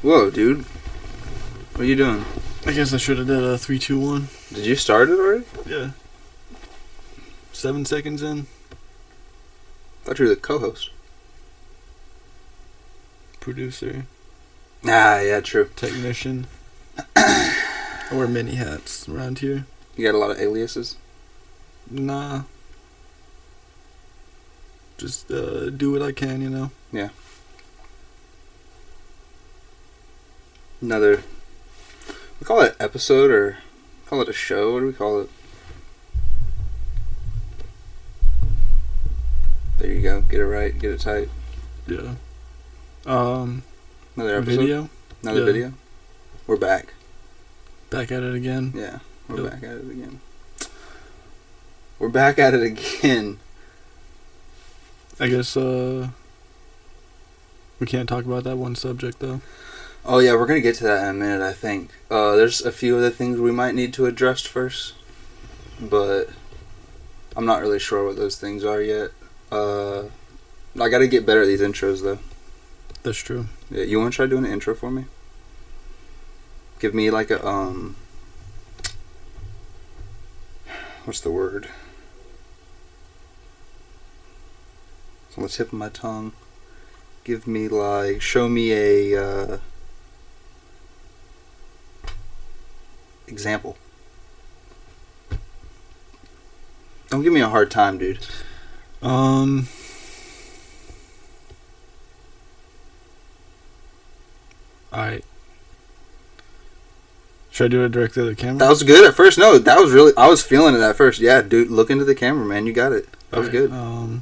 Whoa, dude. What are you doing? I guess I should have did a 3, 2, 1. Did you start it already? Yeah. 7 seconds in. I thought you were the co-host. Producer. Ah, yeah, true. Technician. I wear many hats around here. You got a lot of aliases? Nah. Just do what I can, you know? Yeah. Another... We call it episode or call it a show? What do we call it? There you go. Get it right. Get it tight. Yeah. Another episode? Video? Another video? We're back. Back at it again? Yeah. We're back at it again. We're back at it again. I guess, we can't talk about that one subject, though. Oh, yeah, we're going to get to that in a minute, I think. There's a few other things we might need to address first, but I'm not really sure what those things are yet. I got to get better at these intros, though. That's true. Yeah, you want to try doing an intro for me? Give me, like, a, what's the word? It's on the tip of my tongue. Give me, like, show me a, example. Don't give me a hard time, dude. Alright. Should I do it directly to the camera? That was good at first. No, that was really... I was feeling it at first. Yeah, dude, look into the camera, man. You got it. That was good. I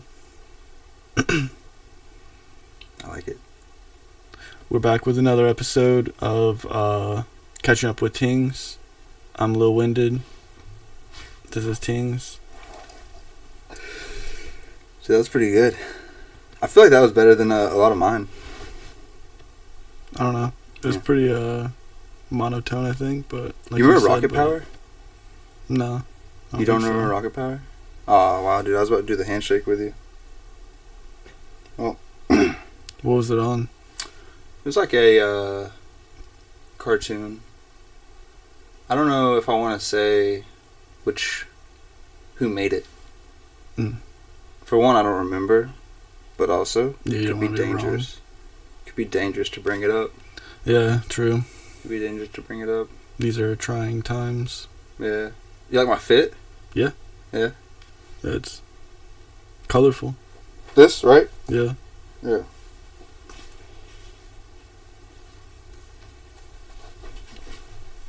like it. We're back with another episode of Catching Up with Tings. I'm a little winded. This is Tings. So that was pretty good. I feel like that was better than a lot of mine. I don't know. It was pretty monotone, I think, but... Like you remember Rocket Power? No. You don't remember Rocket Power? Oh, wow, dude. I was about to do the handshake with you. Well... What was it on? It was like a cartoon. I don't know if I want to say who made it. For one, I don't remember, but also it could be dangerous. Could be dangerous to bring it up. Yeah, true. Could be dangerous to bring it up. These are trying times. Yeah. You like my fit? Yeah. Yeah. It's colorful. This, right? Yeah. Yeah.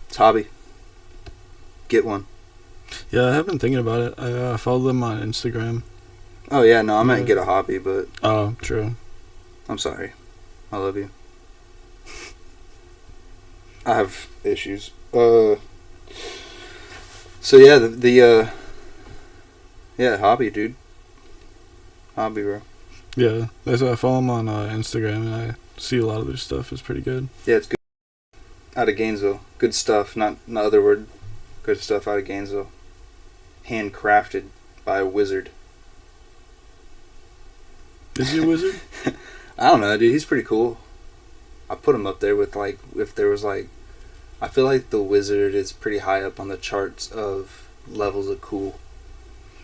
It's a hobby. Get one. Yeah, I have been thinking about it. I follow them on Instagram. Oh, yeah, no, I meant get a hobby, but... Oh, true. I'm sorry. I love you. I have issues. So, yeah, yeah, hobby, dude. Hobby, bro. Yeah, that's why I follow them on Instagram, and I see a lot of their stuff. It's pretty good. Yeah, it's good. Out of Gainesville. Good stuff, not other word. Good stuff out of Gainesville. Handcrafted by a wizard. Is he a wizard? I don't know, dude. He's pretty cool. I put him up there with, like, if there was, like... I feel like the wizard is pretty high up on the charts of levels of cool.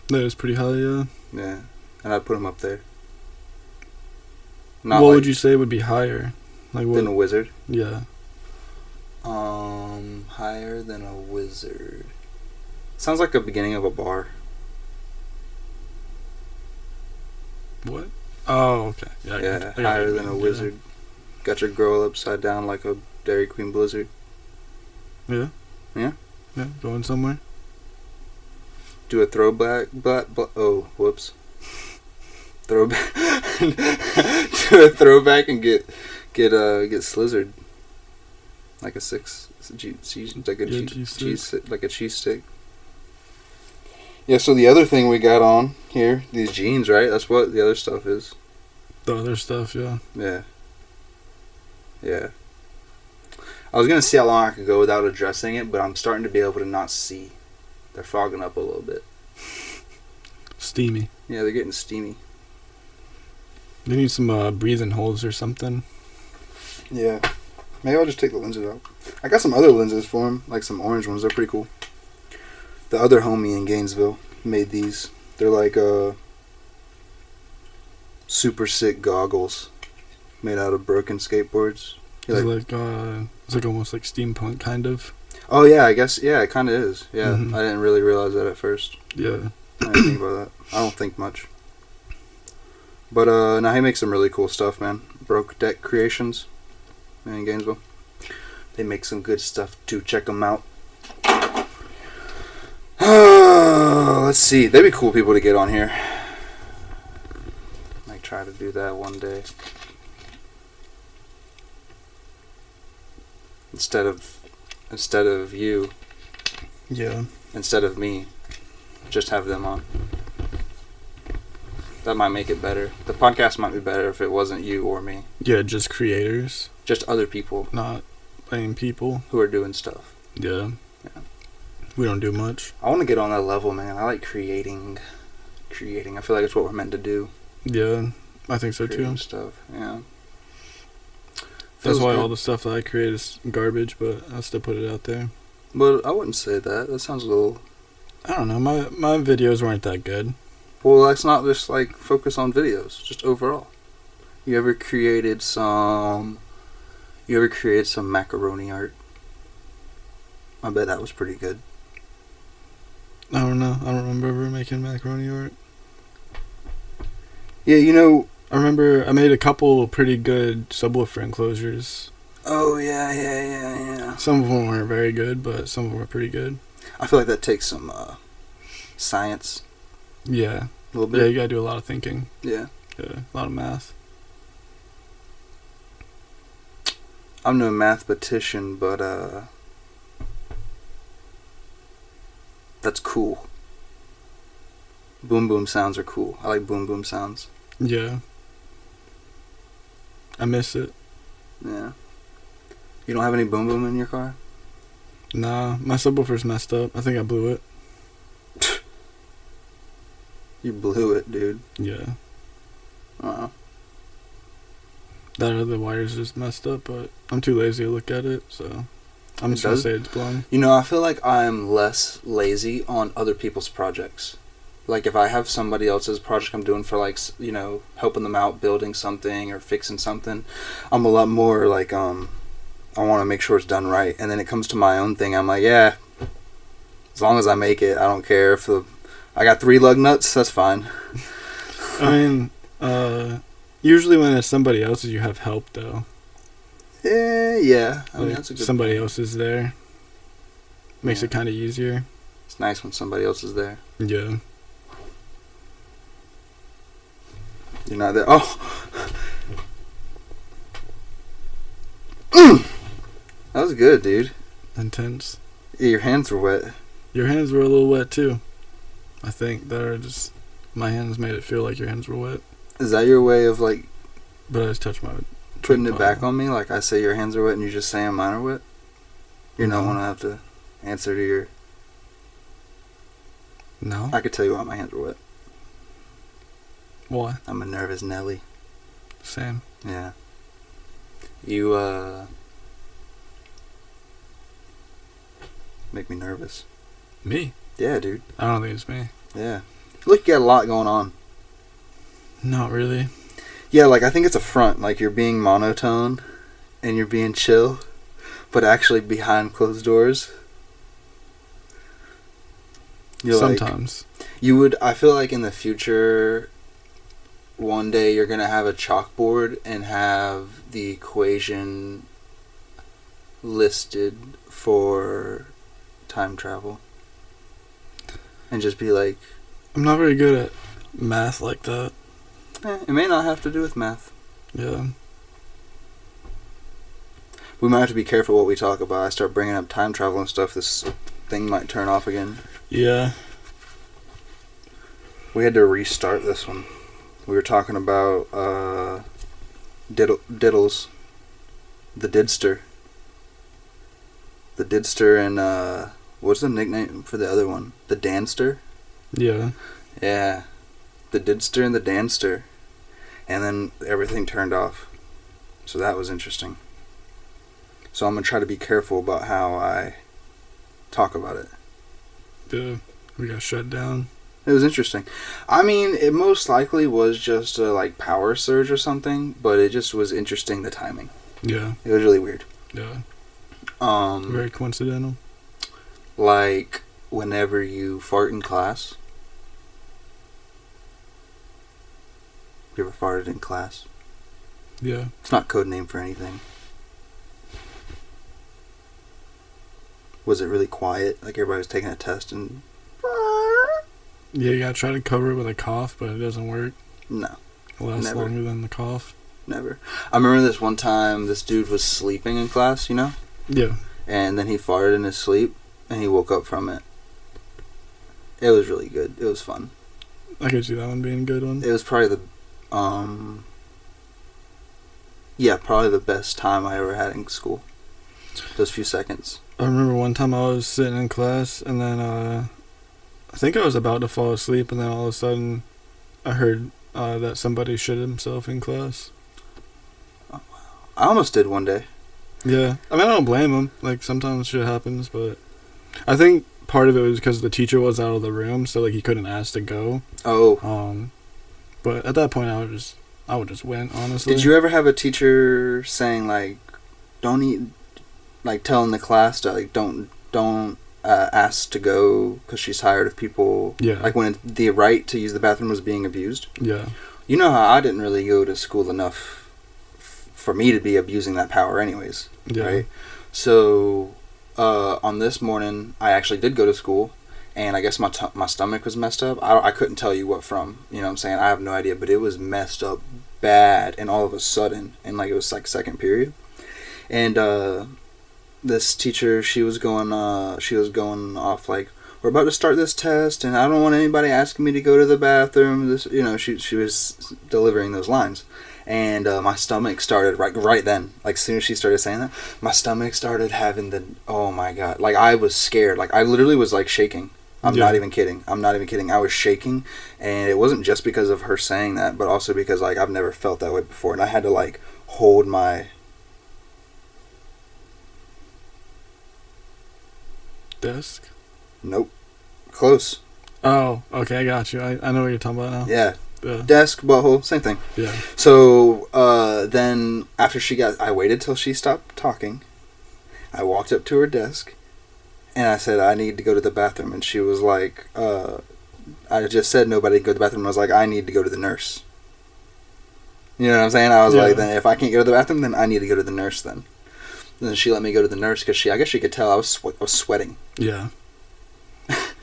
That is pretty high, yeah. Yeah. And I'd put him up there. Not what would you say would be higher? Like what? Than a wizard? Yeah. Higher than a wizard. Sounds like the beginning of a bar. What? Oh, okay. Yeah, higher than a wizard. Yeah. Got your girl upside down like a Dairy Queen Blizzard. Yeah. Yeah? Yeah, going somewhere. Do a throwback, oh, whoops. Throwback. Do a throwback and get slizzard. Like a cheese stick. Yeah, so the other thing we got on here, these jeans, right? That's what the other stuff is. The other stuff, yeah. Yeah. Yeah. I was going to see how long I could go without addressing it, but I'm starting to be able to not see. They're fogging up a little bit. Steamy. Yeah, they're getting steamy. They need some breathing holes or something. Yeah. Maybe I'll just take the lenses out. I got some other lenses for him, like some orange ones. They're pretty cool. The other homie in Gainesville made these. They're like super sick goggles made out of broken skateboards. It's like almost like steampunk kind of. Oh yeah, I guess it kind of is. Yeah, Mm-hmm. I didn't really realize that at first. Yeah. I didn't think about that. I don't think much. But now he makes some really cool stuff, man. Broke Deck Creations, man, in Gainesville. They make some good stuff too. Check them out. Let's see. They'd be cool people to get on here. Might try to do that one day. Instead of you, Yeah. instead of me, just have them on. That might make it better. The podcast might be better if it wasn't you or me. Yeah, just creators, Just other people not plain people. who are doing stuff. Yeah. Yeah. We don't do much. I want to get on that level, man. I like creating. I feel like it's what we're meant to do. Yeah, I think so Creating too. stuff, yeah. That's Feels why good. all the stuff that I create is garbage, but I'll still put it out there. But I wouldn't say that. That sounds a little... I don't know. My videos weren't that good. Well, let's not just, like, focus on videos. Just overall. You ever created some macaroni art? I bet that was pretty good. I don't know. I don't remember ever making macaroni art. Yeah, you know... I remember I made a couple pretty good subwoofer enclosures. Oh, yeah. Some of them weren't very good, but some of them were pretty good. I feel like that takes some science. Yeah. A little Yeah, bit. you gotta do a lot of thinking. Yeah. Yeah, a lot of math. I'm no mathematician, but that's cool. Boom boom sounds are cool. I like boom boom sounds. Yeah. I miss it. Yeah. You don't have any boom boom in your car? Nah, my subwoofer's messed up. I think I blew it. You blew it, dude. Yeah. Wow. That other wire's just messed up, but I'm too lazy to look at it, so I'm just gonna say it's blown. You know, I feel like I'm less lazy on other people's projects. Like, if I have somebody else's project I'm doing for, like, you know, helping them out, building something or fixing something, I'm a lot more, like, I want to make sure it's done right. And then it comes to my own thing, I'm like, yeah, as long as I make it, I don't care if I got 3 lug nuts, that's fine. I mean, usually when it's somebody else's, you have help, though. Yeah. I mean, Like, that's a good somebody point. else is there. Makes Yeah. it kind of easier. It's nice when somebody else is there. Yeah. You're not there. Oh! That was good, dude. Intense. Yeah, your hands were wet. Your hands were a little wet, too. I think that are just... My hands made it feel like your hands were wet. Is that your way of, like, But I just touched my... putting it bottle. back on me? Like, I say your hands are wet and you just saying mine are wet? You're not No. want to have to answer to your... No? I could tell you why my hands were wet. Why? I'm a nervous Nelly. Same. Yeah. You, make me nervous. Me? Yeah, dude. I don't think it's me. Yeah. Look, you got a lot going on. Not really. Yeah, like, I think it's a front. Like, you're being monotone and you're being chill, but actually behind closed doors. You're Sometimes. I feel like in the future, one day you're going to have a chalkboard and have the equation listed for time travel. And just be like, I'm not very good at math like that. it may not have to do with math. Yeah. We might have to be careful what we talk about. I start bringing up time travel and stuff, this thing might turn off again. Yeah. We had to restart this one. We were talking about Diddles. The Didster. The Didster and what's the nickname for the other one? The Danster? Yeah. Yeah. The Didster and the Danster. And then everything turned off. So that was interesting. So I'm going to try to be careful about how I talk about it. Yeah, we got shut down. It was interesting. I mean, it most likely was just a like power surge or something, but it just was interesting, the timing. Yeah. It was really weird. Yeah. Very coincidental. Like whenever you fart in class. You ever farted in class? Yeah. It's not code name for anything. Was it really quiet? Like everybody was taking a test and... Yeah, you gotta try to cover it with a cough, but it doesn't work. No. It lasts Never. longer than the cough. Never. I remember this one time, this dude was sleeping in class, you know? Yeah. And then he farted in his sleep, and he woke up from it. It was really good. It was fun. I could see that one being a good one. It was probably the... Yeah, probably the best time I ever had in school. Those few seconds. I remember one time I was sitting in class, and then I think I was about to fall asleep, and then all of a sudden I heard that somebody shit himself in class. Oh, wow. I almost did one day. Yeah. I mean, I don't blame him. Like, sometimes shit happens, but I think part of it was because the teacher was out of the room, so, like, he couldn't ask to go. Oh. But at that point, I would just went, honestly. Did you ever have a teacher saying, like, don't eat... Like, telling the class to, like, don't ask to go because she's tired of people... Yeah. Like, when the right to use the bathroom was being abused? Yeah. You know how I didn't really go to school enough for me to be abusing that power anyways, Yeah. right? So, on this morning, I actually did go to school, and I guess my stomach was messed up. I couldn't tell you what from, you know what I'm saying? I have no idea, but it was messed up bad, and all of a sudden, and like it was like second period, and this teacher, she was going off like, we're about to start this test, and I don't want anybody asking me to go to the bathroom. This, you know, she was delivering those lines, and my stomach started right then. Like, as soon as she started saying that, my stomach started having oh my god, like I was scared. Like I literally was like shaking. I'm not even kidding. I was shaking, and it wasn't just because of her saying that, but also because like I've never felt that way before, and I had to like hold my desk. Nope. Close. Oh, okay, I got you. I know what you're talking about now. Yeah. Desk, butthole, same thing. Yeah. So, then after I waited till she stopped talking. I walked up to her desk, and I said, I need to go to the bathroom. And she was like, I just said nobody can go to the bathroom. I was like, I need to go to the nurse. You know what I'm saying? I was like, then if I can't go to the bathroom, then I need to go to the nurse then. And then she let me go to the nurse because I guess she could tell I was sweating. Yeah.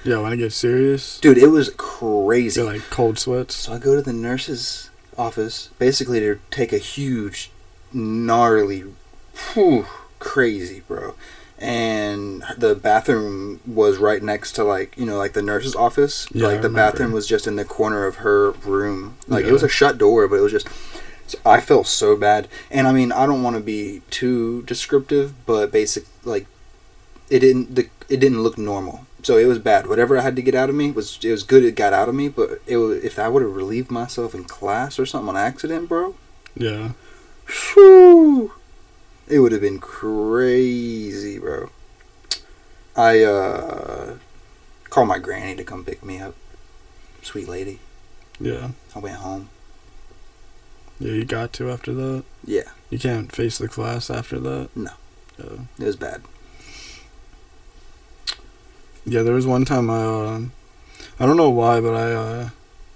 Yeah, when it gets serious. Dude, it was crazy. You're like cold sweats. So I go to the nurse's office, basically to take a huge, gnarly, crazy, bro. And the bathroom was right next to, like, you know, like the nurse's office. Yeah, like, the bathroom was just in the corner of her room. Like, it was a shut door, but it was just... So I felt so bad. And, I mean, I don't want to be too descriptive, but like, it didn't look normal. So it was bad. Whatever I had to get out of me, it was good it got out of me, but if I would have relieved myself in class or something on accident, bro... Yeah. Whew, it would have been crazy, bro. I called my granny to come pick me up. Sweet lady. Yeah. I went home. Yeah, you got to after that. Yeah. You can't face the class after that. No. It was bad. Yeah, there was one time I don't know why, but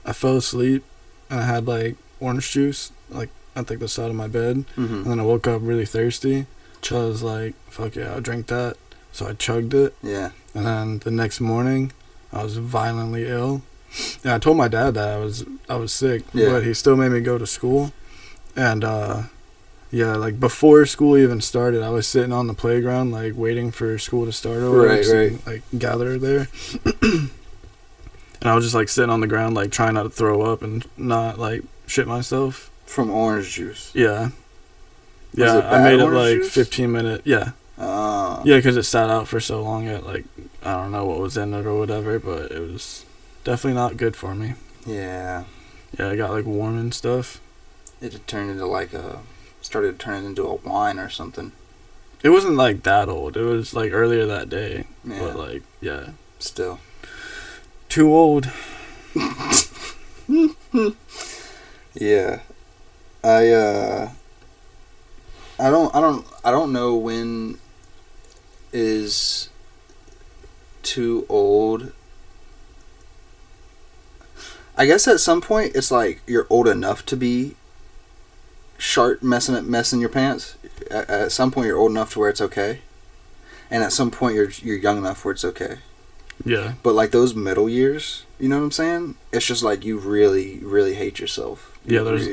I fell asleep and I had like orange juice like at like the side of my bed, and then I woke up really thirsty. So I was like, "Fuck yeah, I'll drink that." So I chugged it. Yeah. And then the next morning, I was violently ill, and I told my dad that I was sick, but he still made me go to school, and yeah, like before school even started, I was sitting on the playground, like waiting for school to start or whatever, right. like gather there. And I was just like sitting on the ground, like trying not to throw up and not like shit myself. From orange juice. Yeah. Was yeah, it I made it like juice? 15 minutes. Yeah. Oh. Yeah, because it sat out for so long. It like I don't know what was in it or whatever, but it was definitely not good for me. Yeah. Yeah, it got like warm and stuff. It turned into like started turning into a wine or something. It wasn't like that old. It was like earlier that day. Yeah. But like, yeah. Still. Too old. Yeah. I don't know when is too old. I guess at some point it's like you're old enough to be messing your pants. At some point you're old enough to where it's okay, and at some point you're young enough where it's okay. Yeah. But like those middle years, you know what I'm saying? It's just like you really, really hate yourself. Yeah, there's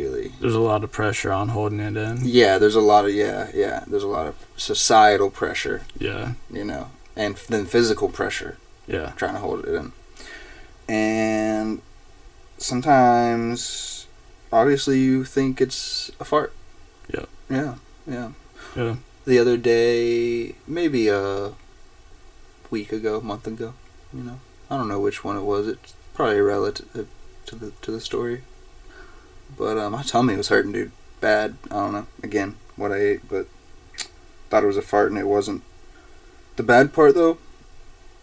a lot of pressure on holding it in. Yeah, there's a lot of there's a lot of societal pressure. Yeah. You know, and then physical pressure. Yeah. Trying to hold it in. And sometimes obviously you think it's a fart. Yeah. Yeah. Yeah. Yeah. The other day, maybe a month ago, you know. I don't know which one it was. It's probably relative to the story. But my tummy was hurting, dude. Bad. I don't know. Again, what I ate, but thought it was a fart and it wasn't. The bad part though,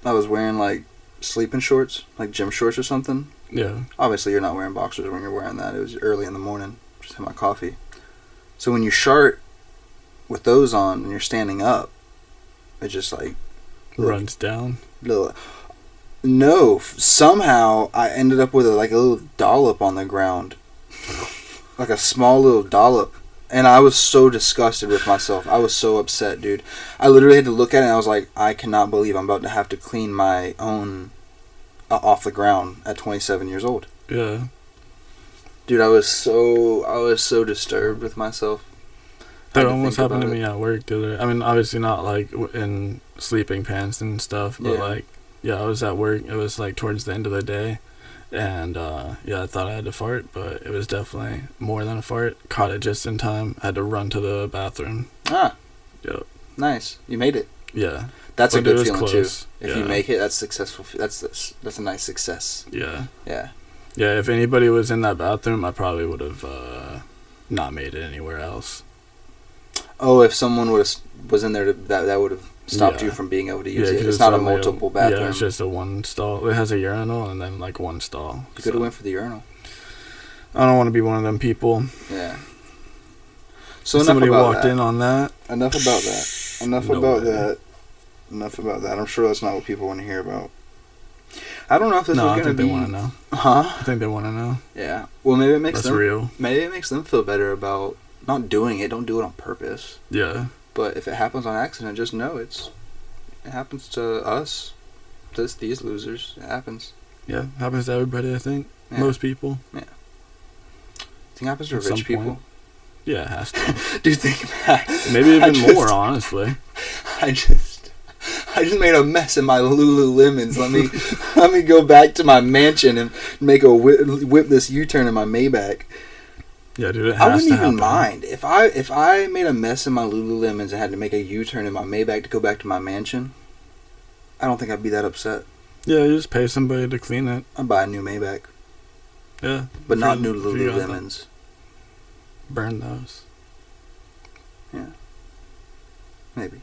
I was wearing like sleeping shorts, like gym shorts or something. Yeah. Obviously, you're not wearing boxers when you're wearing that. It was early in the morning. Just had my coffee. So when you shart with those on and you're standing up, it just like runs down. No, somehow I ended up with a little dollop on the ground, like a small little dollop, and I was so disgusted with myself. I was so upset, dude. I literally had to look at it and I was like, I cannot believe I'm about to have to clean my own off the ground at 27 years old. Yeah. Dude, I was so disturbed with myself. That almost happened to me at work the other. I mean, obviously not like in sleeping pants and stuff, but like, yeah, I was at work. It was like towards the end of the day, and yeah, I thought I had to fart, but it was definitely more than a fart. Caught it just in time. Had to run to the bathroom. Ah. Yep. Nice. You made it. Yeah. That's a good feeling close. Too. If you make it, that's successful. That's a nice success. Yeah. Yeah. Yeah. If anybody was in that bathroom, I probably would have not made it anywhere else. Oh, if someone was in there, that would have stopped you from being able to use it. It's not a multiple bathroom. Yeah, it's just a one stall. It has a urinal and then like one stall. You could have went for the urinal. I don't want to be one of them people. Yeah. So somebody walked in on that. Enough about that. Enough about that. I'm sure that's not what people want to hear about. I don't know if this is going to be. They want to know. Huh? I think they want to know. Yeah. Well, maybe it makes that's real. Maybe it makes them feel better about not doing it. Don't do it on purpose. Yeah. But if it happens on accident, just know it happens to us. These losers. It happens. Yeah, happens to everybody. I think most people. Yeah. Think it happens to rich people. Point. Yeah, it has to. Do you think that? Maybe even more, honestly. I just made a mess in my Lululemons. Let me go back to my mansion and make a whip this U-turn in my Maybach. Yeah, dude, it has I wouldn't to even happen. mind if I made a mess in my Lululemons and had to make a U-turn in my Maybach to go back to my mansion. I don't think I'd be that upset. Yeah, you just pay somebody to clean it. I'd buy a new Maybach. Yeah, but not new Lululemons. Burn those. Yeah. Maybe.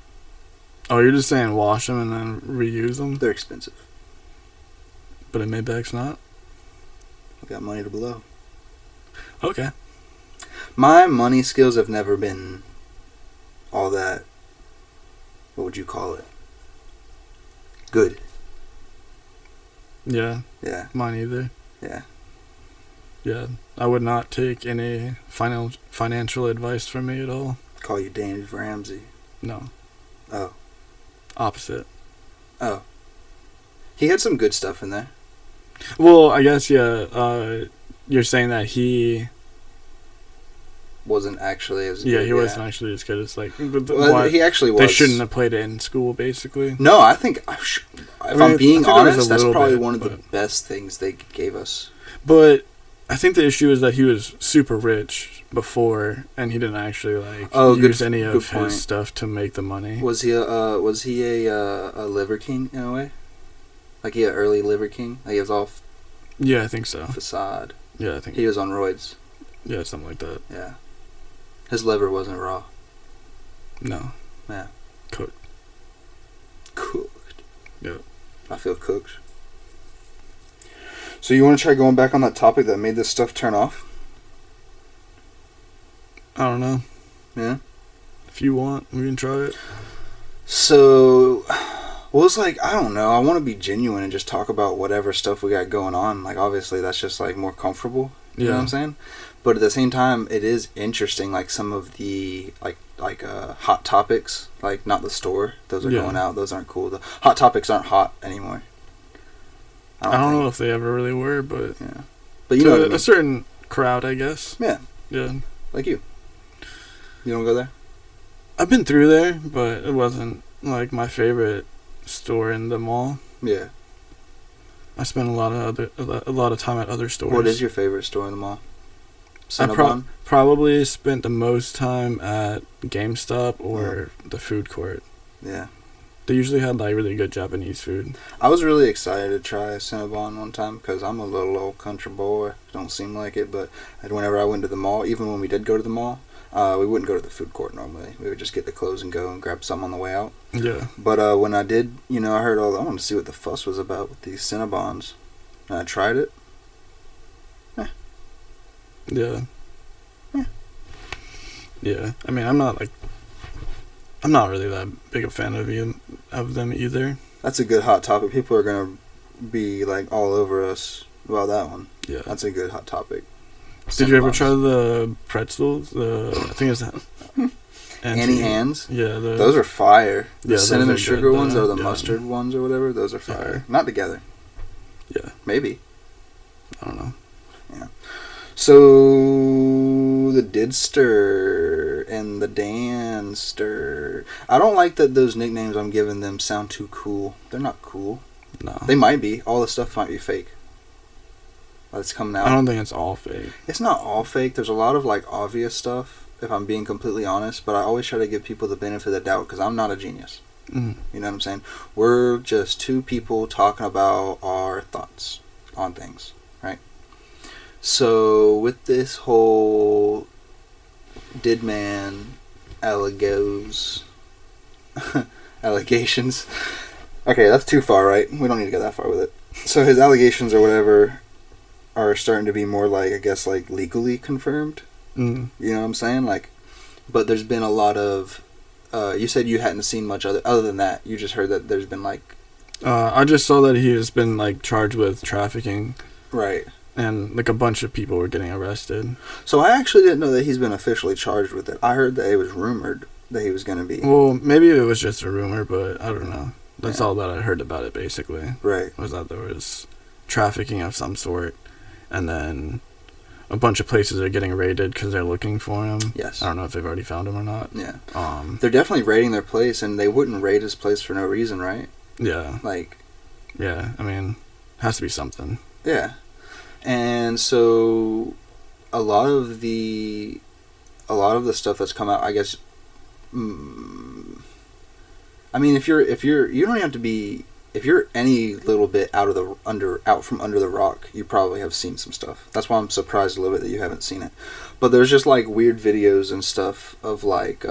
Oh, you're just saying wash them and then reuse them? They're expensive. But a Maybach's not? I got money to blow. Okay. My money skills have never been all that, what would you call it? Good. Yeah. Yeah. Mine either. Yeah. Yeah. I would not take any financial advice from me at all. Call you Dave Ramsey. No. Oh. Opposite. Oh. He had some good stuff in there. Well, I guess, yeah, you're saying that he wasn't actually as good. Yeah, he wasn't actually as good as, like... he actually was. They shouldn't have played it in school, basically. No, I think... if I'm being honest, that's probably one of the best things they gave us. But I think the issue is that he was super rich before, and he didn't actually, like, use any of his stuff to make the money. Was he a liver king, in a way? Like, he an early liver king? Like, he was all... Yeah, I think so. Facade. Yeah, I think... He was on roids. Yeah, something like that. Yeah. His liver wasn't raw. No. Yeah. Cooked. Cooked. Yeah. I feel cooked. So you want to try going back on that topic that made this stuff turn off? I don't know. Yeah? If you want, we can try it. So, well, it's like, I don't know. I want to be genuine and just talk about whatever stuff we got going on. Like, obviously, that's just, like, more comfortable. You know what I'm saying? But at the same time, it is interesting, like, some of the, hot topics. Like, not the store. Those are going out. Those aren't cool. The hot topics aren't hot anymore. I don't know if they ever really were, but... Yeah. But you know what I mean. A certain crowd, I guess. Yeah. Yeah. Like you. You don't go there? I've been through there, but it wasn't, like, my favorite store in the mall. Yeah. I spent a lot of time at other stores. What is your favorite store in the mall? I probably spent the most time at GameStop or the food court. Yeah. They usually had, like, really good Japanese food. I was really excited to try Cinnabon one time because I'm a little old country boy. Don't seem like it, but whenever I went to the mall, even when we did go to the mall, we wouldn't go to the food court normally. We would just get the clothes and go and grab some on the way out. Yeah. But when I did, I heard I wanted to see what the fuss was about with these Cinnabons. And I tried it. Yeah. Yeah. I mean, I'm not really that big a fan of them either. That's a good hot topic. People are going to be, like, all over us about that one. Yeah. That's a good hot topic. Did you ever try the pretzels? I think it's that. Annie Hands? Yeah. Those are fire. The cinnamon sugar good, ones or the mustard ones or whatever, those are fire. Not together. Yeah. Maybe. I don't know. Yeah. So, the Didster and the Danster. I don't like that those nicknames I'm giving them sound too cool. They're not cool. No. They might be. All the stuff might be fake. That's coming out. I don't think it's all fake. It's not all fake. There's a lot of, like, obvious stuff, if I'm being completely honest. But I always try to give people the benefit of the doubt because I'm not a genius. Mm-hmm. You know what I'm saying? We're just two people talking about our thoughts on things, right? So, with this whole Didman allegations. Okay, that's too far, right? We don't need to go that far with it. So, his allegations or whatever are starting to be more like, I guess, like, legally confirmed. Mm. You know what I'm saying? Like, but there's been a lot of... you said you hadn't seen much other than that. You just heard that there's been, like... I just saw that he has been, like, charged with trafficking. Right. And, like, a bunch of people were getting arrested. So I actually didn't know that he's been officially charged with it. I heard that it was rumored that he was going to be. Well, maybe it was just a rumor, but I don't know. That's all that I heard about it, basically. Right. Was that there was trafficking of some sort. And then a bunch of places are getting raided because they're looking for him. Yes. I don't know if they've already found him or not. Yeah. They're definitely raiding their place, and they wouldn't raid his place for no reason, right? Yeah. Like... Yeah, I mean, has to be something. Yeah. And so a lot of the stuff that's come out, I guess, I mean, if you're you don't have to be, if you're any little bit out from under the rock, you probably have seen some stuff. That's why I'm surprised a little bit that you haven't seen it. But there's just, like, weird videos and stuff of, like,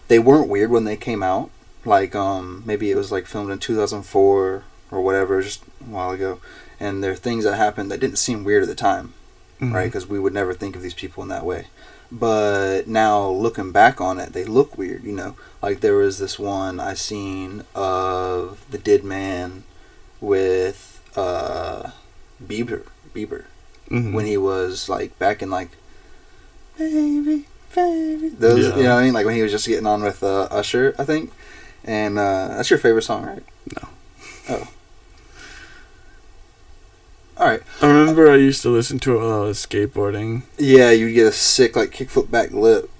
they weren't weird when they came out. Like, maybe it was, like, filmed in 2004 or whatever, just a while ago. And there are things that happened that didn't seem weird at the time, right? Because we would never think of these people in that way. But now, looking back on it, they look weird, Like, there was this one I seen of the Didman with Bieber. When he was, like, back in, like, baby. Those, you know what I mean? Like, when he was just getting on with Usher, I think. And that's your favorite song, right? No. Oh. Alright. I remember I used to listen to it while I was skateboarding. Yeah, you'd get a sick, like, kickflip back lip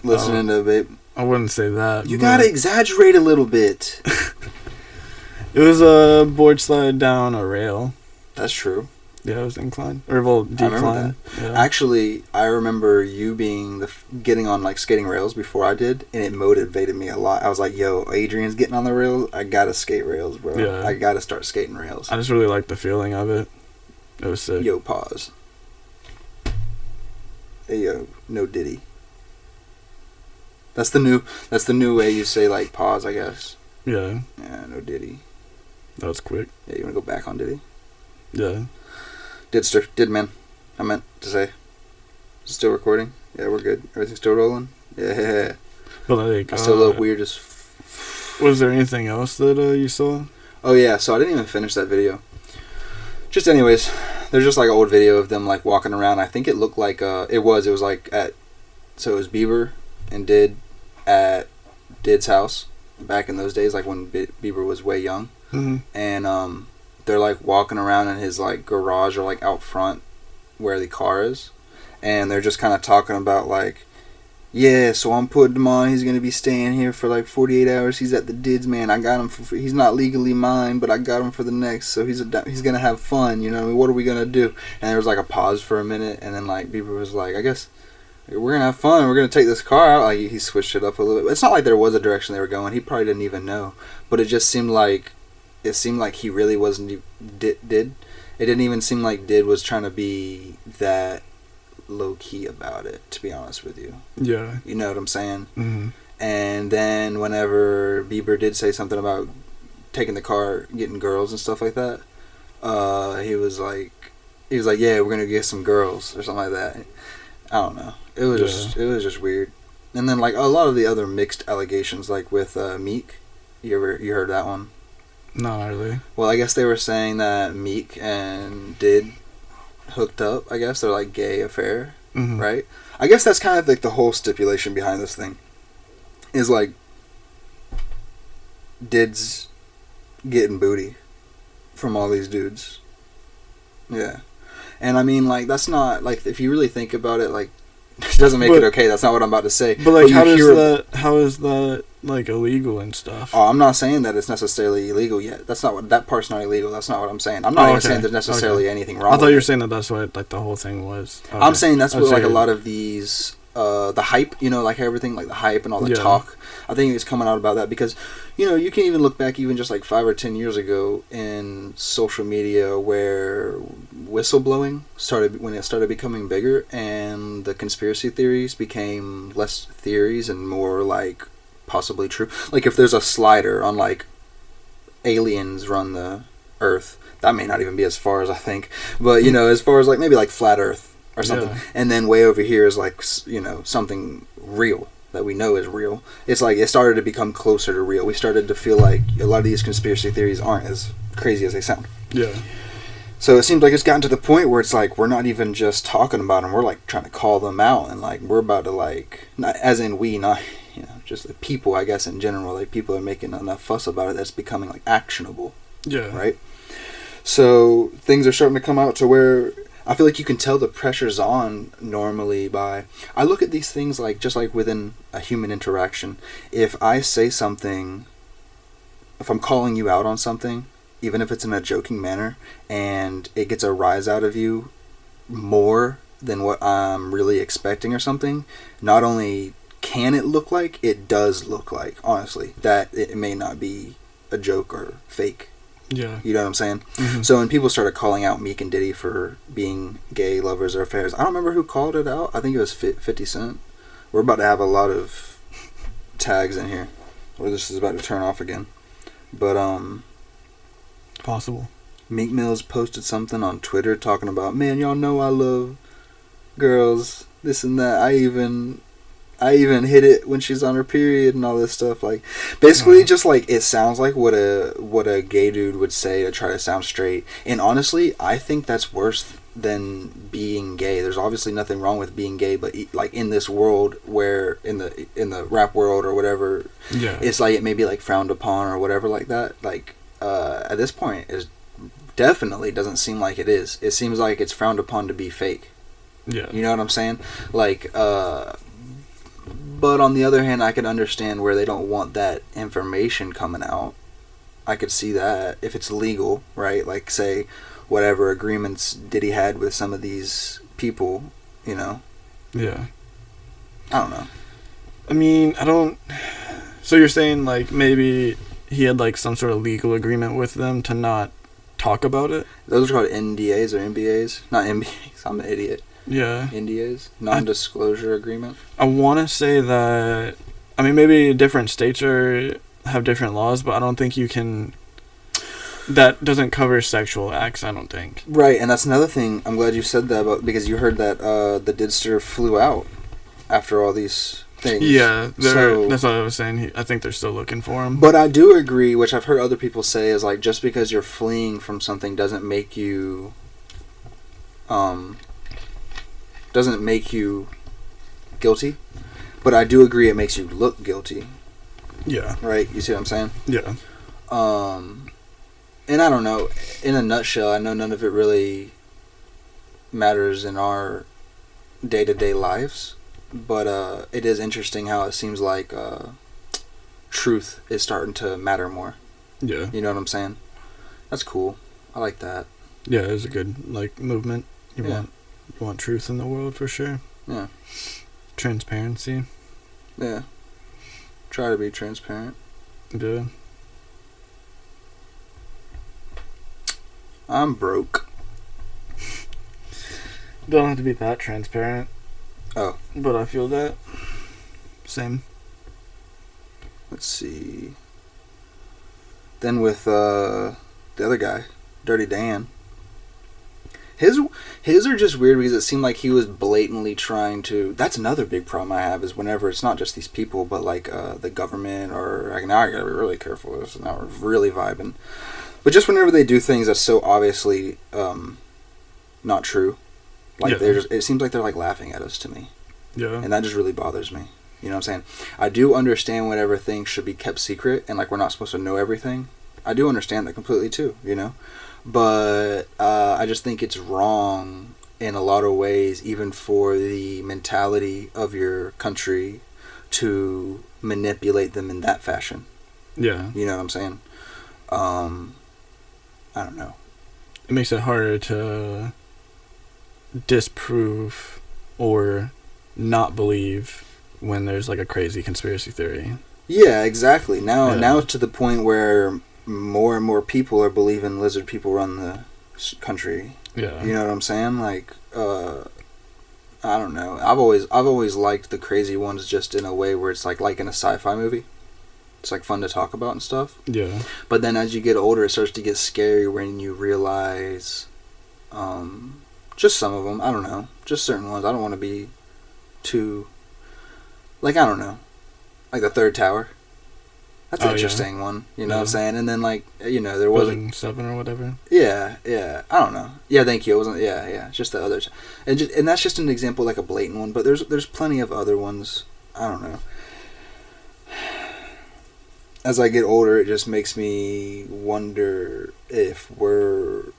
listening to it. I wouldn't say that. You gotta exaggerate a little bit. It was a board slide down a rail. That's true. Yeah, it was inclined. Or, well, decline. Yeah. Actually, I remember you being getting on, like, skating rails before I did, and it motivated me a lot. I was like, yo, Adrian's getting on the rails. I gotta skate rails, bro. Yeah. I gotta start skating rails. I just really liked the feeling of it. It was sick. Yo, pause. Hey, yo, no Diddy. That's the new way you say like pause, I guess. Yeah. Yeah, no Diddy. That was quick. Yeah, you wanna go back on Diddy? Yeah. Did man. I meant to say. Is it still recording? Yeah, we're good. Everything's still rolling? Yeah. But like, I still look weird as... Was there anything else that you saw? Oh yeah, so I didn't even finish that video. Just anyways, there's just like an old video of them like walking around. I think it looked like it was like at, so it was Bieber and Did at Did's house back in those days, like when Bieber was way young. Mm-hmm. And they're like walking around in his like garage or like out front where the car is, and they're just kind of talking about like, yeah, so I'm putting him on. He's going to be staying here for like 48 hours. He's at the Dids, man. I got him for he's not legally mine, but I got him for the next. So he's going to have fun, you know what I mean? What are we going to do? And there was like a pause for a minute, and then like Bieber was like, I guess we're going to have fun. We're going to take this car out. Like he switched it up a little bit. It's not like there was a direction they were going. He probably didn't even know. But it just seemed like he really wasn't Did. It didn't even seem like Did was trying to be that low key about it, to be honest with you. Yeah. You know what I'm saying? Mm-hmm. And then whenever Bieber did say something about taking the car, getting girls and stuff like that, he was like, yeah, we're gonna get some girls or something like that. I don't know. It was just weird. And then like a lot of the other mixed allegations, like with Meek. You heard that one? Not really. Well, I guess they were saying that Meek and Did hooked up. I guess they're like gay affair, mm-hmm. right? I guess that's kind of like the whole stipulation behind this thing is like Did's getting booty from all these dudes. Yeah. And I mean, like, that's not like, if you really think about it, like, it doesn't make it okay. That's not what I'm about to say. But like, how is that like illegal and stuff? Oh, I'm not saying that it's necessarily illegal yet. That's not what, that part's not illegal. That's not what I'm saying. I'm not even saying there's necessarily anything wrong. I thought you were saying that that's what like the whole thing was. Okay. I'm saying that's what like a lot of these the hype, you know, like everything, like the hype and all the talk. I think it's coming out about that because, you know, you can even look back even just like 5 or 10 years ago in social media where whistleblowing started, when it started becoming bigger, and the conspiracy theories became less theories and more like possibly true. Like if there's a slider on like aliens run the earth, that may not even be as far as I think, but you know, as far as like maybe like flat earth or something, and then way over here is like, you know, something real that we know is real. It's like it started to become closer to real. We started to feel like a lot of these conspiracy theories aren't as crazy as they sound. Yeah. So it seems like it's gotten to the point where it's like we're not even just talking about them, we're like trying to call them out, and like we're about to like, not as in we, not, you know, just the people, I guess in general, like people are making enough fuss about it that's becoming like actionable. Yeah. Right? So things are starting to come out to where I feel like you can tell the pressure's on normally by... I look at these things like, just like within a human interaction. If I say something, if I'm calling you out on something, even if it's in a joking manner, and it gets a rise out of you more than what I'm really expecting or something, not only can it look like, it does look like, honestly, that it may not be a joke or fake. Yeah. You know what I'm saying? Mm-hmm. So when people started calling out Meek and Diddy for being gay lovers or affairs, I don't remember who called it out. I think it was 50 Cent. We're about to have a lot of tags in here, or this is about to turn off again. But possible. Meek Mill's posted something on Twitter talking about, man, y'all know I love girls, this and that. I even hit it when she's on her period and all this stuff. Like, basically, just like it sounds like what a gay dude would say to try to sound straight. And honestly, I think that's worse than being gay. There's obviously nothing wrong with being gay, but like in this world where in the rap world or whatever, it's like it may be like frowned upon or whatever like that. Like at this point, it definitely doesn't seem like it is. It seems like it's frowned upon to be fake. Yeah, you know what I'm saying? Like but on the other hand, I could understand where they don't want that information coming out. I could see that if it's legal, right? Like, say, whatever agreements Diddy had with some of these people, you know? Yeah. I don't know. I mean, I don't... So you're saying, like, maybe he had, like, some sort of legal agreement with them to not talk about it? Those are called NDAs or MBAs? Not MBAs. I'm an idiot. Yeah. NDAs? Non-disclosure agreement? I want to say that I mean, maybe different states have different laws, but I don't think you can. That doesn't cover sexual acts, I don't think. Right, and that's another thing. I'm glad you said that, because you heard that the Didster flew out after all these things. Yeah, that's what I was saying. I think they're still looking for him. But I do agree, which I've heard other people say, is like just because you're fleeing from something doesn't make you guilty. But I do agree it makes you look guilty. Yeah. Right? You see what I'm saying? Yeah. And I don't know, in a nutshell, I know none of it really matters in our day-to-day lives, but it is interesting how it seems like truth is starting to matter more. Yeah. You know what I'm saying? That's cool. I like that. Yeah, it's a good movement. You want truth in the world for sure. Yeah. Transparency. Yeah. Try to be transparent. Yeah. I'm broke. Don't have to be that transparent. Oh. But I feel that. Same. Let's see. Then with the other guy, Dirty Dan. His are just weird because it seemed like he was blatantly trying to... That's another big problem I have, is whenever it's not just these people, but like the government, or... Now I gotta be really careful with this. Now we're really vibing. But just whenever they do things that's so obviously not true, like it seems like they're like laughing at us to me. Yeah. And that just really bothers me. You know what I'm saying? I do understand whenever things should be kept secret and like we're not supposed to know everything. I do understand that completely too, you know? But I just think it's wrong in a lot of ways, even for the mentality of your country, to manipulate them in that fashion. Yeah. You know what I'm saying? I don't know. It makes it harder to disprove or not believe when there's like a crazy conspiracy theory. Yeah, exactly. Now to the point where more and more people are believing lizard people run the country. Yeah. You know what I'm saying? Like, I don't know. I've always liked the crazy ones, just in a way where it's like in a sci-fi movie. It's like fun to talk about and stuff. Yeah. But then as you get older, it starts to get scary when you realize, just some of them. I don't know. Just certain ones. I don't want to be too, I don't know. Like the Third Tower. That's an interesting one. You know what I'm saying? And then there was Building 7 or whatever. Yeah. I don't know. Yeah, thank you. It wasn't. Yeah. Just the others, and that's just an example, like a blatant one. But there's plenty of other ones. I don't know. As I get older, it just makes me wonder if we're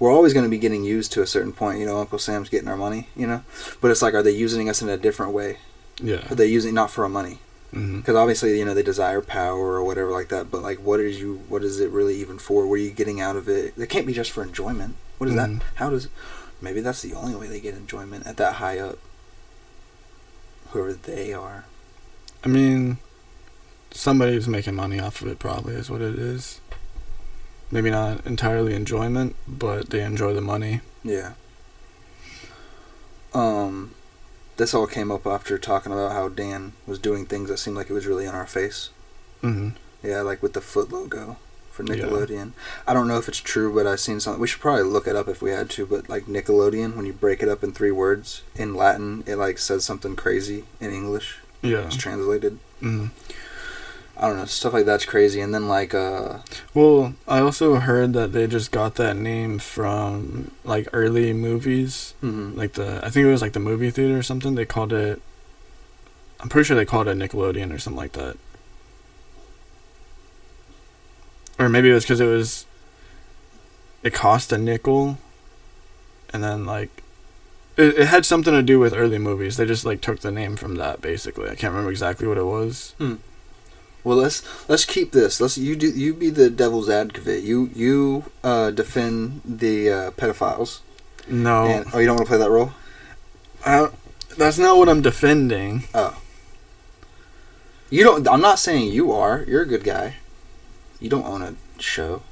always going to be getting used to a certain point. You know, Uncle Sam's getting our money. You know, but it's like, are they using us in a different way? Yeah. Are they using not for our money? Mm-hmm. Because obviously, they desire power or whatever like that. But like, what is it really even for? What are you getting out of it? It can't be just for enjoyment. What is that? Maybe that's the only way they get enjoyment at that high up. Whoever they are. I mean, somebody's making money off of it, probably, is what it is. Maybe not entirely enjoyment, but they enjoy the money. Yeah. This all came up after talking about how Dan was doing things that seemed like it was really in our face. Mm-hmm. Yeah, like with the foot logo for Nickelodeon. Yeah. I don't know if it's true, but I've seen something. We should probably look it up if we had to, but like Nickelodeon, when you break it up in 3 words, in Latin, it says something crazy in English. Yeah. It's translated. Mm-hmm. I don't know, stuff like that's crazy. And then well, I also heard that they just got that name from early movies. Mm-hmm. I think it was the movie theater or something. They called it, I'm pretty sure they called it Nickelodeon or something like that. Or maybe it was because it cost a nickel, and then it had something to do with early movies. They just took the name from that, basically. I can't remember exactly what it was. Well, let's keep this. You be the devil's advocate. You defend the pedophiles. No. You don't want to play that role? That's not what I'm defending. Oh. You don't. I'm not saying you are. You're a good guy. You don't own a show.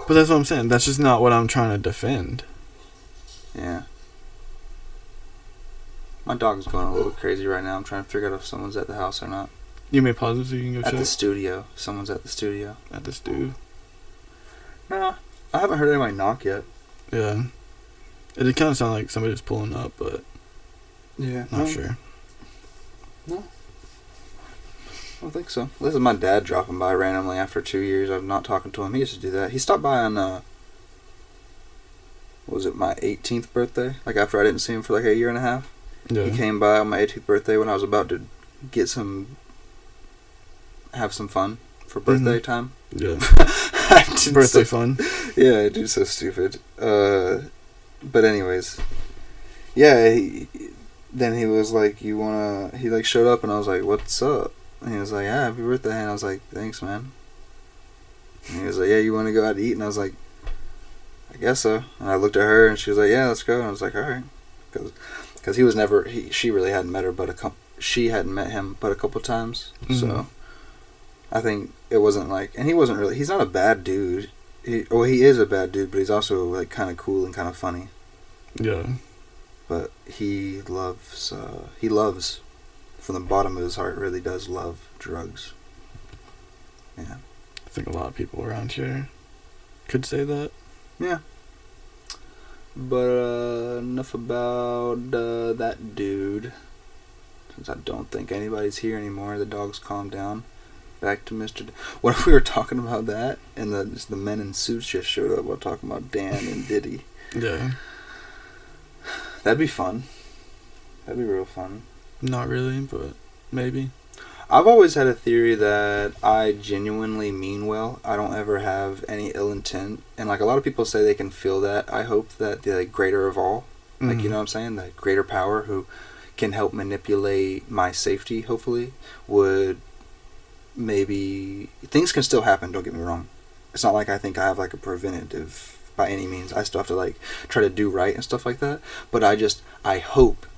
But that's what I'm saying. That's just not what I'm trying to defend. Yeah. My dog's going a little crazy right now. I'm trying to figure out if someone's at the house or not. You may pause it so you can go check? At the studio. Someone's at the studio. At the studio? Nah, I haven't heard anybody knock yet. Yeah. It did kind of sound like somebody was pulling up, but... Yeah. Not sure. No. I don't think so. This is my dad dropping by randomly after 2 years of not talking to him. He used to do that. He stopped by on, what was it, my 18th birthday? Like, after I didn't see him for like a year and a half. Yeah. He came by on my 18th birthday when I was about to have some fun for birthday time. Yeah. Birthday fun. Yeah, dude, so stupid. But anyways, yeah, then he was like, he like showed up and I was like, what's up? And he was like, yeah, happy birthday. And I was like, thanks, man. And he was like, yeah, you want to go out to eat? And I was like, I guess so. And I looked at her and she was like, yeah, let's go. And I was like, all right. Because he was never, she really hadn't met her, she hadn't met him but a couple times. Mm-hmm. So I think it wasn't like, and he's not a bad dude. He is a bad dude, but he's also like kind of cool and kind of funny. Yeah. But he loves from the bottom of his heart, really does love drugs. Yeah. I think a lot of people around here could say that. Yeah. But enough about that dude. Since I don't think anybody's here anymore, the dog's calmed down. Back to Mr. What if we were talking about that and the men in suits just showed up while talking about Dan and Diddy? Yeah. That'd be fun. That'd be real fun. Not really, but maybe. I've always had a theory that I genuinely mean well. I don't ever have any ill intent. And like a lot of people say they can feel that. I hope that the greater of all, like, you know what I'm saying? The greater power who can help manipulate my safety, hopefully, would maybe... Things can still happen, don't get me wrong. It's not like I think I have like a preventative by any means. I still have to like try to do right and stuff like that. But I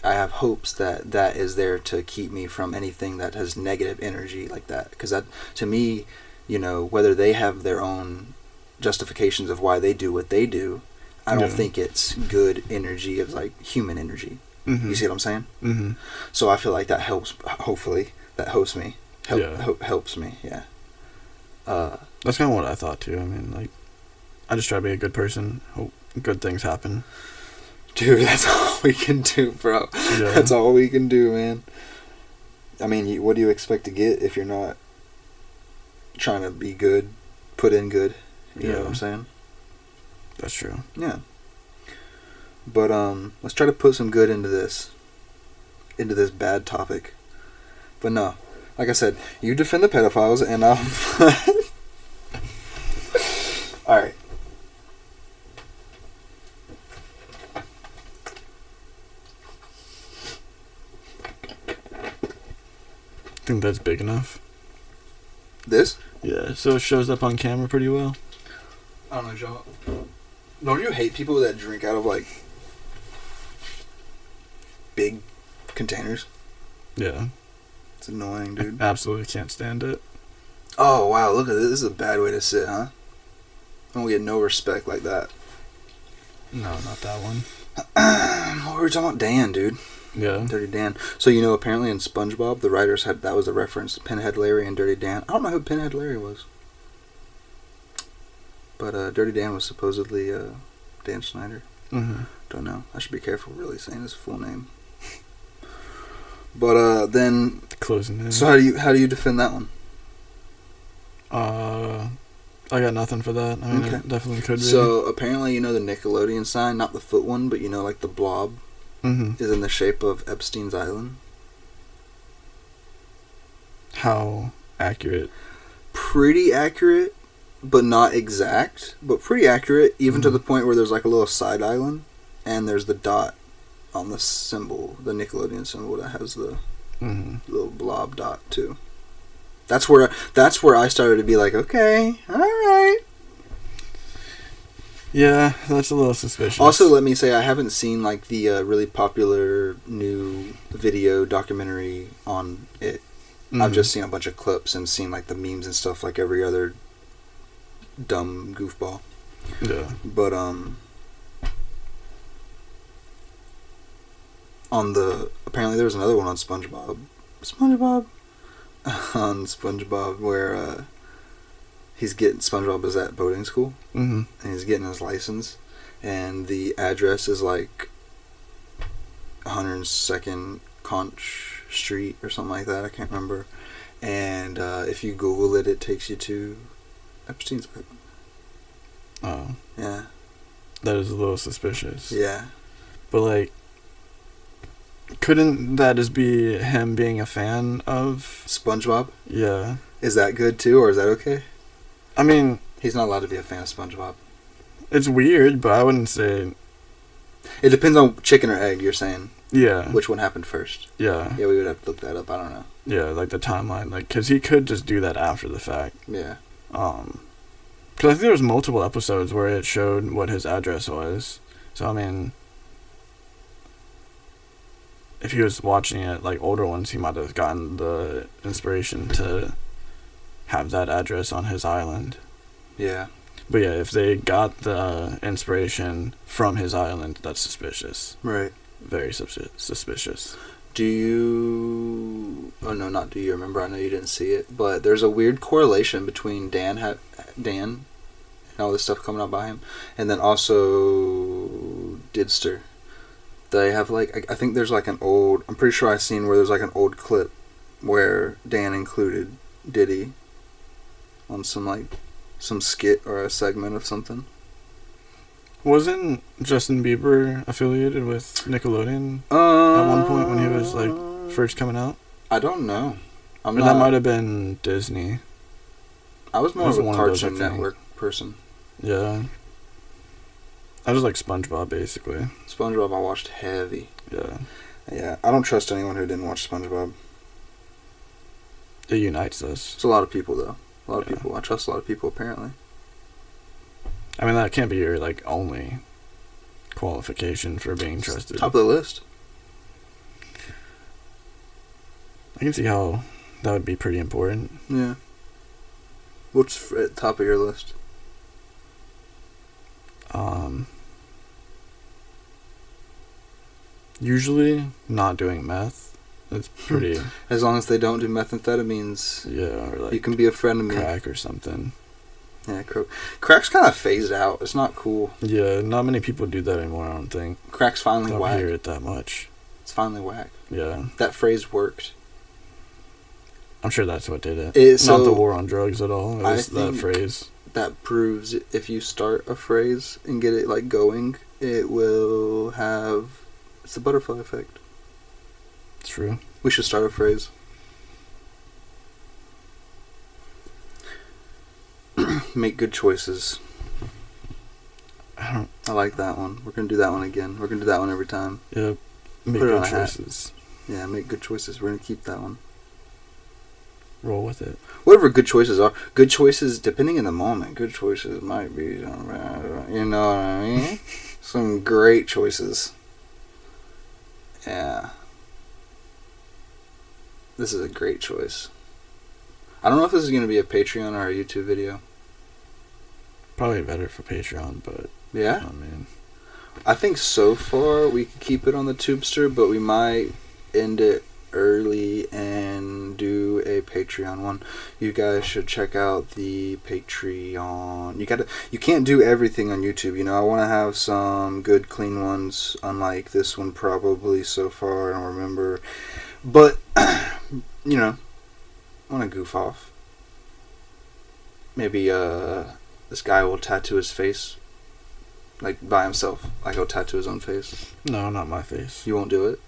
have hopes that is there to keep me from anything that has negative energy like that. Because that, to me, you know, whether they have their own justifications of why they do what they do, I don't think it's good energy of like human energy. Mm-hmm. You see what I'm saying? Mm-hmm. So I feel like that helps. Hopefully, that helps me. Helps me. Yeah. That's kind of what I thought too. I mean, like, I just try to be a good person. Hope good things happen. Dude, that's all we can do, bro. Yeah. That's all we can do, man. I mean, what do you expect to get if you're not trying to be good, put in good? You know what I'm saying? That's true. Yeah. But let's try to put some good into this bad topic. But no, like I said, you defend the pedophiles, and I'll... All right. I think that's big enough. This? Yeah, so it shows up on camera pretty well. I don't know, Joe. Don't you hate people that drink out of, like, big containers? Yeah. It's annoying, dude. I absolutely can't stand it. Oh, wow, look at this. This is a bad way to sit, huh? I don't get no respect like that. No, not that one. What were we talking about? Dan, dude. Yeah. Dirty Dan. So, you know, apparently in SpongeBob, the writers had, that was a reference, Pinhead Larry and Dirty Dan. I don't know who Pinhead Larry was. But Dirty Dan was supposedly Dan Schneider. Mm-hmm. Don't know. I should be careful really saying his full name. But then... Closing in. So how do you defend that one? I got nothing for that. I mean, it definitely could be. So, apparently, you know the Nickelodeon sign, not the foot one, but you know, like the blob, is in the shape of Epstein's Island. How accurate? Pretty accurate, but not exact. But pretty accurate, even to the point where there's like a little side island, and there's the dot on the symbol, the Nickelodeon symbol that has the little blob dot too. That's where I started to be like, okay, all right. Yeah, that's a little suspicious. Also, let me say, I haven't seen like the really popular new video documentary on it. I've just seen a bunch of clips and seen like the memes and stuff like every other dumb goofball. Yeah. But apparently there was another one on SpongeBob on SpongeBob where SpongeBob is at boating school, and he's getting his license, and the address is like 102nd Conch Street or something like that. I can't remember. And if you Google it, it takes you to Epstein's Island. Oh. Yeah. That is a little suspicious. Yeah. But, like, couldn't that just be him being a fan of SpongeBob? Yeah. Is that good too, or is that okay? I mean, he's not allowed to be a fan of SpongeBob. It's weird, but I wouldn't say... It depends on chicken or egg, you're saying. Yeah. Which one happened first? Yeah. Yeah, we would have to look that up. I don't know. Yeah, like the timeline. Like, because he could just do that after the fact. Yeah. Because I think there was multiple episodes where it showed what his address was. So, I mean... If he was watching it, like, older ones, he might have gotten the inspiration to have that address on his island. Yeah. But yeah, if they got the inspiration from his island, that's suspicious. Right. Very suspicious. Do you... Oh, no, not do you remember. I know you didn't see it. But there's a weird correlation between Dan and all this stuff coming out by him. And then also Didster. They have, like... I think there's, like, an old... I'm pretty sure I've seen where there's, like, an old clip where Dan included Diddy on some skit or a segment of something. Wasn't Justin Bieber affiliated with Nickelodeon at one point when he was, like, first coming out? I don't know. That might have been Disney. I was more of a Cartoon Network person. Yeah. I was like SpongeBob, basically. SpongeBob I watched heavy. Yeah. Yeah, I don't trust anyone who didn't watch SpongeBob. It unites us. It's a lot of people, though. A lot of people. I trust a lot of people, apparently. I mean, that can't be your, like, only qualification for being trusted. Top of the list. I can see how that would be pretty important. Yeah. What's at the top of your list? Usually not doing meth. It's pretty... As long as they don't do methamphetamines. Yeah, or like... You can be a friend of me. Crack or something. Yeah, crack's kind of phased out. It's not cool. Yeah, not many people do that anymore, I don't think. Crack's finally whack. I don't hear it that much. It's finally whack. Yeah. That phrase worked. I'm sure that's what did it. Not the war on drugs at all. It was that phrase. That proves if you start a phrase and get it, like, going, it will have... It's the butterfly effect. True. We should start a phrase. Make good choices. I like that one. We're going to do that one again. We're going to do that one every time. Yep. Make good choices. Yeah, make good choices. We're going to keep that one. Roll with it. Whatever good choices are. Good choices, depending on the moment, good choices might be, you know what I mean? Some great choices. Yeah. This is a great choice. I don't know if this is going to be a Patreon or a YouTube video. Probably better for Patreon, but... Yeah? I mean... I think so far we could keep it on the Tubester, but we might end it early and do a Patreon one. You guys should check out the Patreon. You can't do everything on YouTube, you know. I want to have some good clean ones, unlike this one probably so far, I don't remember. But you know, I want to goof off. Maybe this guy will tattoo his face, like, by himself. Like, he'll tattoo his own face. No, not my face. You won't do it?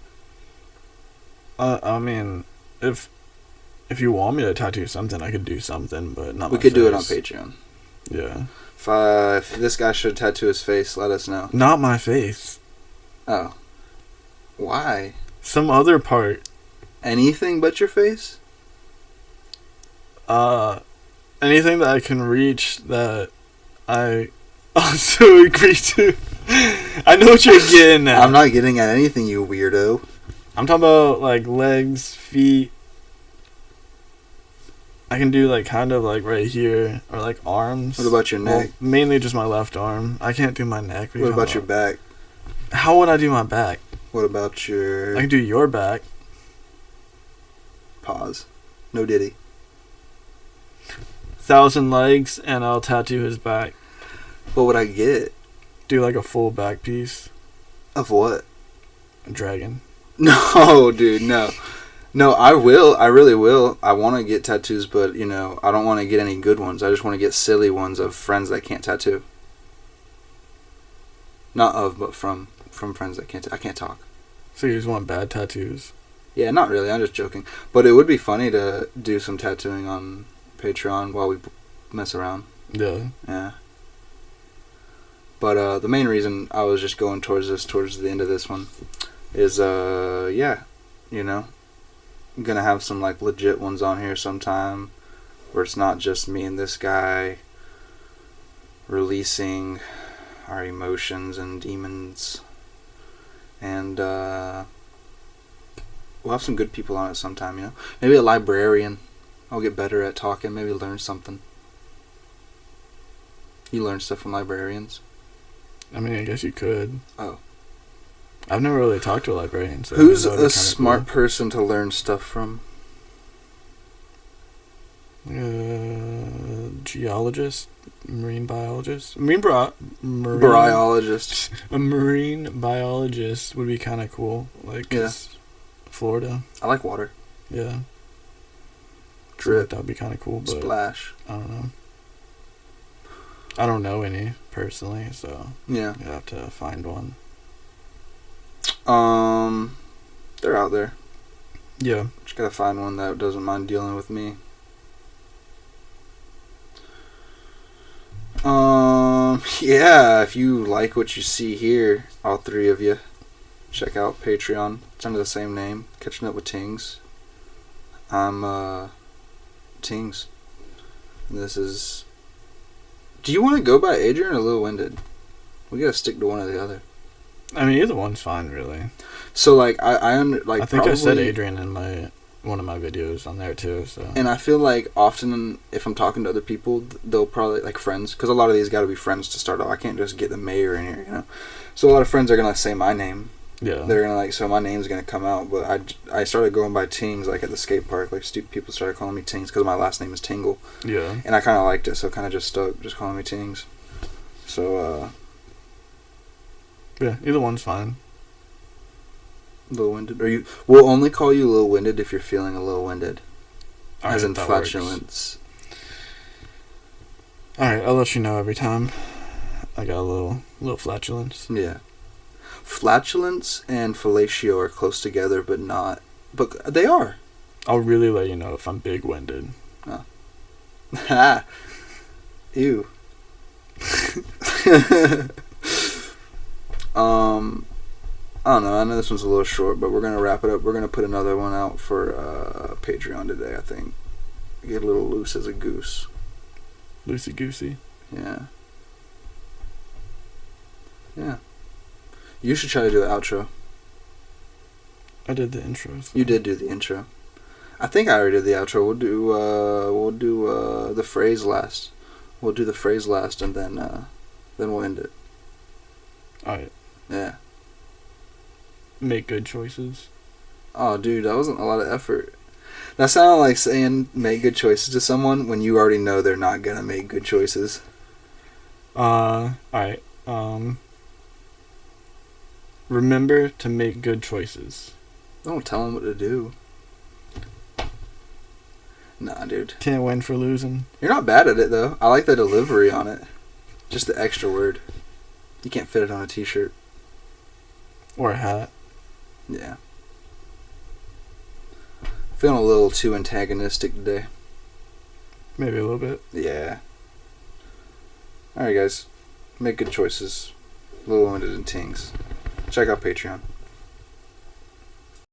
I mean, if you want me to tattoo something, I could do something, but not my face. We could do it on Patreon. Yeah. If this guy should tattoo his face, let us know. Not my face. Oh. Why? Some other part. Anything but your face? Anything that I can reach that I also agree to. I know what you're getting at. I'm not getting at anything, you weirdo. I'm talking about, like, legs, feet. I can do, like, kind of, like, right here. Or, like, arms. What about your neck? Well, mainly just my left arm. I can't do my neck. What about your back? How would I do my back? What about your... I can do your back. Pause. No Diddy. 1,000 legs, and I'll tattoo his back. What would I get? Do like a full back piece. Of what? A dragon. No, dude, no. No, I will. I really will. I want to get tattoos, but, you know, I don't want to get any good ones. I just want to get silly ones of friends that can't tattoo. Not of, but from friends that can't... I can't talk. So you just want bad tattoos? Yeah, not really. I'm just joking. But it would be funny to do some tattooing on Patreon while we mess around. Yeah. Yeah. But the main reason I was just going towards the end of this one, is, yeah, you know, I'm going to have some, like, legit ones on here sometime, where it's not just me and this guy releasing our emotions and demons, and, we'll have some good people on it sometime, you know, maybe a librarian. I'll get better at talking, maybe learn something. You learn stuff from librarians? I mean, I guess you could. Oh. I've never really talked to a librarian. So who's a smart person to learn stuff from? Geologist, marine biologist, biologist. A marine biologist would be kind of cool. Like, yeah. Florida. I like water. Yeah. Drip. That would be kind of cool. But splash. I don't know. I don't know any personally, so yeah, you have to find one. They're out there. Yeah, just gotta find one that doesn't mind dealing with me. Yeah, if you like what you see here, all three of you, check out Patreon. It's under the same name, Catching Up with Tings. I'm Tings. And this is... Do you want to go by Adrian or Lil Winded? We gotta stick to one or the other. I mean, either one's fine, really. So, like, I think probably, I said Adrian in one of my videos on there, too, so... And I feel like often, if I'm talking to other people, they'll probably, like, friends, because a lot of these gotta be friends to start off. I can't just get the mayor in here, you know? So a lot of friends are gonna say my name. Yeah. They're gonna, like, so my name's gonna come out, but I started going by Tings, like, at the skate park. Like, people started calling me Tings, because my last name is Tingle. Yeah. And I kind of liked it, so it kind of just stuck, just calling me Tings. So, yeah, either one's fine. Lil Winded. We'll only call you Lil Winded if you're feeling a little winded. As in flatulence. Alright, I'll let you know every time I got a little flatulence. Yeah. Flatulence and fellatio are close together, but not. But they are. I'll really let you know if I'm big-winded. Oh. Ha! Ew. I don't know. I know this one's a little short, but we're gonna wrap it up. We're gonna put another one out for Patreon today, I think. Get a little loose as a goose. Loosey goosey. Yeah. Yeah. You should try to do an outro. I did the intro. So. You did do the intro. I think I already did the outro. We'll do the phrase last. We'll do the phrase last, and then we'll end it. Alright. Yeah. Make good choices. Oh, dude, that wasn't a lot of effort. That sounded like saying make good choices to someone when you already know they're not gonna make good choices. Alright. Remember to make good choices. Don't tell them what to do. Nah, dude. Can't win for losing. You're not bad at it, though. I like the delivery on it. Just the extra word. You can't fit it on a t-shirt. Or a hat. Yeah. Feeling a little too antagonistic today. Maybe a little bit. Yeah. Alright, guys. Make good choices. Little Winded and Tings. Check out Patreon.